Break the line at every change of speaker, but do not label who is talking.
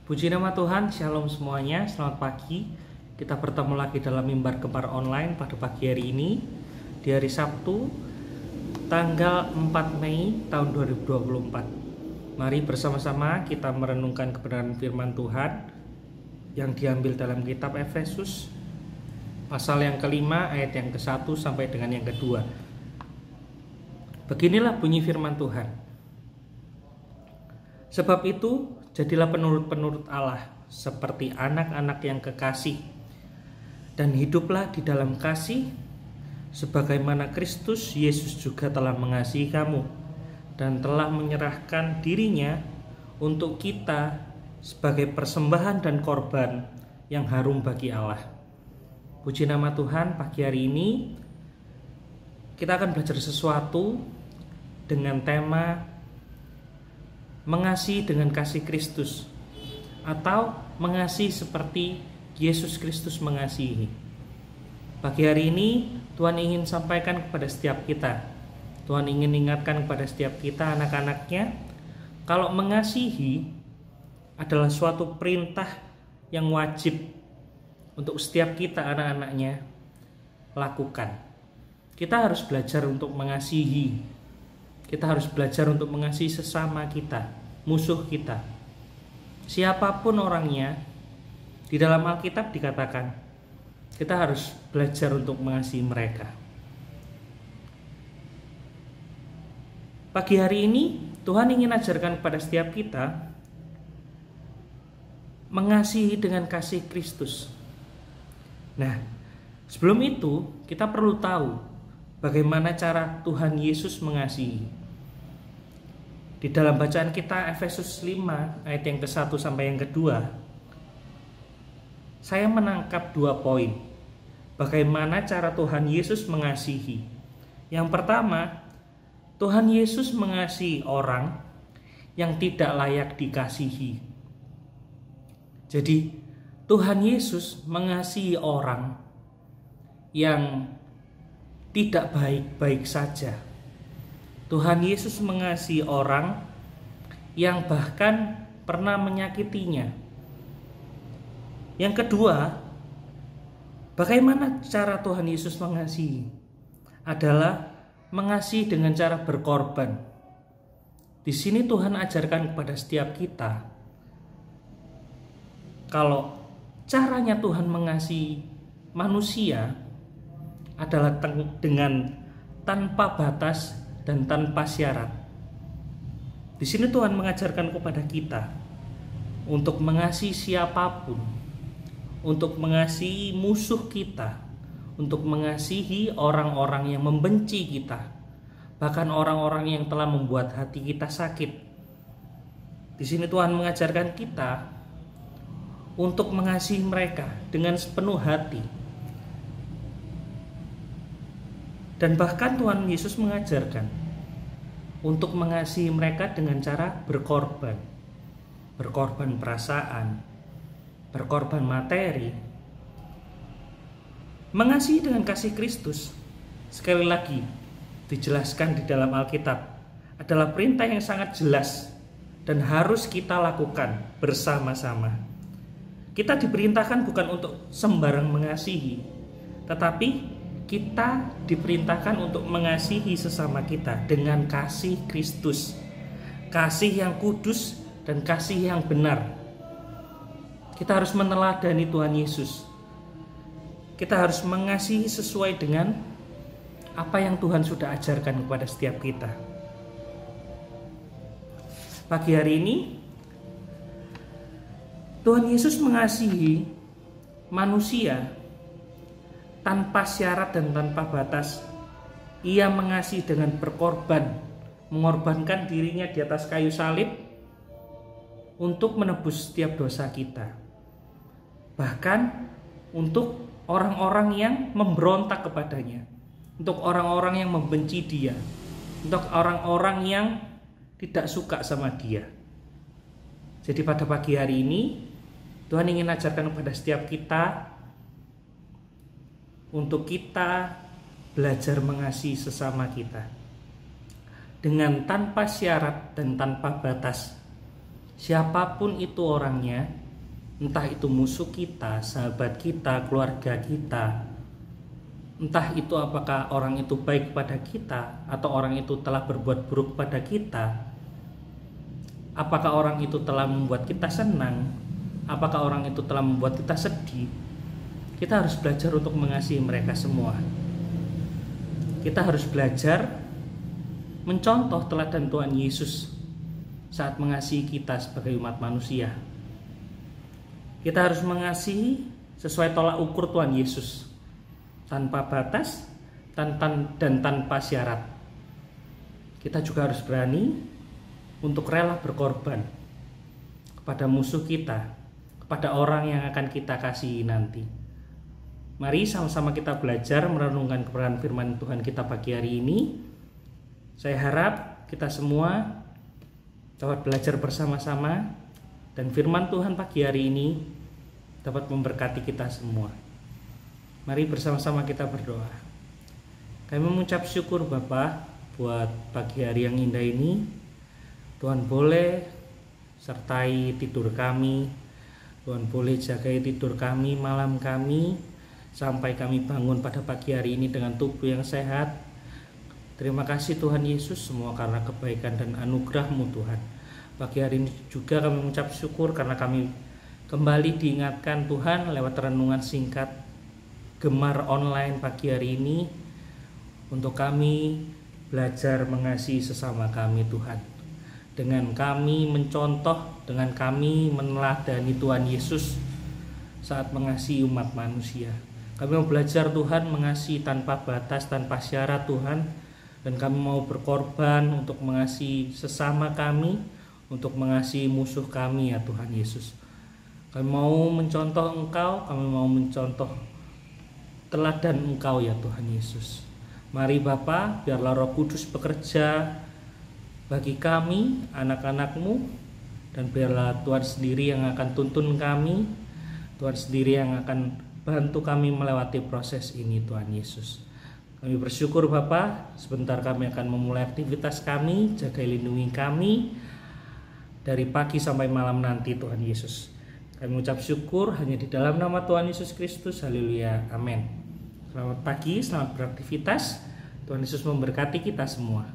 Puji nama Tuhan, Shalom semuanya, selamat pagi. Kita bertemu lagi dalam Mimbar Gempar Online pada pagi hari ini, di hari Sabtu, tanggal 4 Mei tahun 2024. Mari bersama-sama kita merenungkan kebenaran firman Tuhan yang diambil dalam kitab Efesus, pasal yang kelima, ayat yang ke-1 sampai dengan yang kedua. Beginilah bunyi firman Tuhan. Sebab itu, jadilah penurut-penurut Allah seperti anak-anak yang kekasih, dan hiduplah di dalam kasih sebagaimana Kristus Yesus juga telah mengasihi kamu dan telah menyerahkan dirinya untuk kita sebagai persembahan dan korban yang harum bagi Allah. Puji nama Tuhan, pagi hari ini kita akan belajar sesuatu dengan tema mengasihi dengan kasih Kristus, atau mengasihi seperti Yesus Kristus mengasihi. Pagi hari ini Tuhan ingin sampaikan kepada setiap kita, Tuhan ingin ingatkan kepada setiap kita anak-anaknya, kalau mengasihi adalah suatu perintah yang wajib untuk setiap kita anak-anaknya lakukan. Kita harus belajar untuk mengasihi. Kita harus belajar untuk mengasihi sesama kita, musuh kita. Siapapun orangnya, di dalam Alkitab dikatakan, kita harus belajar untuk mengasihi mereka. Pagi hari ini, Tuhan ingin ajarkan kepada setiap kita, mengasihi dengan kasih Kristus. Nah, sebelum itu, kita perlu tahu bagaimana cara Tuhan Yesus mengasihi. Di dalam bacaan kita Efesus 5 ayat yang ke-1 sampai yang kedua, saya menangkap 2 poin. Bagaimana cara Tuhan Yesus mengasihi. Yang pertama, Tuhan Yesus mengasihi orang yang tidak layak dikasihi. Jadi, Tuhan Yesus mengasihi orang yang tidak baik-baik saja. Tuhan Yesus mengasihi orang yang bahkan pernah menyakitinya. Yang kedua, bagaimana cara Tuhan Yesus mengasihi? Adalah mengasihi dengan cara berkorban. Di sini Tuhan ajarkan kepada setiap kita, kalau caranya Tuhan mengasihi manusia adalah dengan tanpa batas dan tanpa syarat. Di sini Tuhan mengajarkan kepada kita untuk mengasihi siapapun, untuk mengasihi musuh kita, untuk mengasihi orang-orang yang membenci kita, bahkan orang-orang yang telah membuat hati kita sakit. Di sini Tuhan mengajarkan kita untuk mengasihi mereka dengan sepenuh hati. Dan bahkan Tuhan Yesus mengajarkan untuk mengasihi mereka dengan cara berkorban. Berkorban perasaan, berkorban materi. Mengasihi dengan kasih Kristus, sekali lagi dijelaskan di dalam Alkitab, adalah perintah yang sangat jelas dan harus kita lakukan bersama-sama. Kita diperintahkan bukan untuk sembarang mengasihi, tetapi kita diperintahkan untuk mengasihi sesama kita dengan kasih Kristus, kasih yang kudus dan kasih yang benar. Kita harus meneladani Tuhan Yesus. Kita harus mengasihi sesuai dengan apa yang Tuhan sudah ajarkan kepada setiap kita. Pagi hari ini, Tuhan Yesus mengasihi manusia tanpa syarat dan tanpa batas. Ia mengasihi dengan berkorban, mengorbankan dirinya di atas kayu salib untuk menebus setiap dosa kita. Bahkan untuk orang-orang yang memberontak kepadanya, untuk orang-orang yang membenci dia, untuk orang-orang yang tidak suka sama dia. Jadi pada pagi hari ini, Tuhan ingin ajarkan kepada setiap kita untuk kita belajar mengasihi sesama kita dengan tanpa syarat dan tanpa batas. Siapapun itu orangnya, entah itu musuh kita, sahabat kita, keluarga kita, entah itu apakah orang itu baik pada kita atau orang itu telah berbuat buruk pada kita, apakah orang itu telah membuat kita senang, apakah orang itu telah membuat kita sedih, kita harus belajar untuk mengasihi mereka semua. Kita harus belajar mencontoh teladan Tuhan Yesus saat mengasihi kita sebagai umat manusia. Kita harus mengasihi sesuai tolak ukur Tuhan Yesus, tanpa batas dan tanpa syarat. Kita juga harus berani untuk rela berkorban kepada musuh kita, kepada orang yang akan kita kasihi nanti. Mari sama-sama kita belajar merenungkan kebenaran firman Tuhan kita pagi hari ini. Saya harap kita semua dapat belajar bersama-sama dan firman Tuhan pagi hari ini dapat memberkati kita semua. Mari bersama-sama kita berdoa. Kami mengucap syukur Bapa buat pagi hari yang indah ini. Tuhan boleh sertai tidur kami, Tuhan boleh jagai tidur kami, malam kami, sampai kami bangun pada pagi hari ini dengan tubuh yang sehat. Terima kasih Tuhan Yesus semua karena kebaikan dan anugerah-Mu Tuhan. Pagi hari ini juga kami mengucap syukur karena kami kembali diingatkan Tuhan lewat renungan singkat Gemar online pagi hari ini, untuk kami belajar mengasihi sesama kami Tuhan. Dengan kami mencontoh, dengan kami meneladani Tuhan Yesus saat mengasihi umat manusia. Kami mau belajar Tuhan mengasihi tanpa batas, tanpa syarat Tuhan. Dan kami mau berkorban untuk mengasihi sesama kami, untuk mengasihi musuh kami ya Tuhan Yesus. Kami mau mencontoh Engkau, kami mau mencontoh teladan Engkau ya Tuhan Yesus. Mari Bapa, biarlah Roh Kudus bekerja bagi kami, anak-anak-Mu, dan biarlah Tuhan sendiri yang akan tuntun kami, Tuhan sendiri yang akan bantu kami melewati proses ini Tuhan Yesus. Kami bersyukur Bapa, sebentar kami akan memulai aktivitas kami, jaga lindungi kami dari pagi sampai malam nanti Tuhan Yesus. Kami mengucap syukur hanya di dalam nama Tuhan Yesus Kristus. Haleluya, amin. Selamat pagi, selamat beraktivitas. Tuhan Yesus memberkati kita semua.